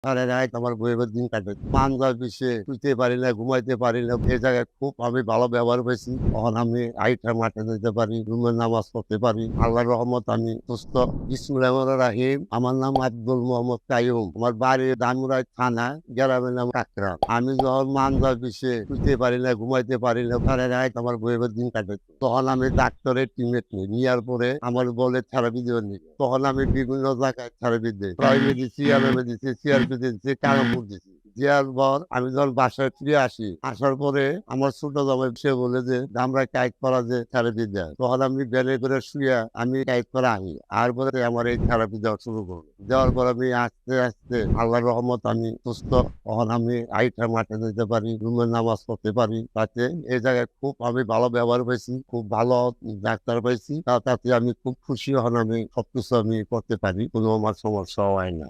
সারা রাত আমার বইয়ের দিন কাটে। মানজার বিষে শুইতে পারি না, ঘুমাইতে পারি না। এই জায়গায় খুব আমি ভালো ব্যবহার পেয়েছি। তখন আমি আইটা মাঠে যেতে পারি, রুমে নামাজ পড়তে পারি। আল্লাহর রহমত আমি সুস্থ। বিসমিল্লাহির রহমানির রহিম। আমার নাম আব্দুল মোহাম্মদ কাইয়ুম। আমার বাড়ি ধানমুড়াই থানা, গ্রামের নাম কাকরাম। আমি যখন মানজার বিষে শুইতে পারি না, ঘুমাইতে পারি না, সারা রাত আমার বইয়ের দিন কাটে। তখন আমি ডাক্তারের টিমেট নিই। নেওয়ার পরে আমার বলে থেরাপি দেবেন নি। তখন আমি বিভিন্ন জায়গায় থেরাপি দিই। প্রাইভেট দিচ্ছি, সিআরএমে দিচ্ছি, সিআরপি দিচ্ছি, কারামপুর দিচ্ছি। দেওয়ার পর আমি যখন বাসায় ফিরে আসি, আসার পরে আমার ছোট জামাই সে বলে যে আমরা টাইট করা যে থেরাপি দেয়। তখন আমি বেড়ে করে শুয়ে আমি টাইট করা আনি। আর পরে আমার এই থেরাপি দেওয়া শুরু করলো। দেওয়ার পর আমি আস্তে আস্তে আল্লাহর রহমত আমি সুস্থ। তখন আমি আইটা মাঠে যেতে পারি, রুমে নামাজ পড়তে পারি। তাতে এই জায়গায় খুব আমি ভালো ব্যবহার পেয়েছি, খুব ভালো ডাক্তার পাইছি। তাতে আমি খুব খুশি হন, আমি সবকিছু আমি করতে পারি, কোনো আমার সমস্যা হয় না।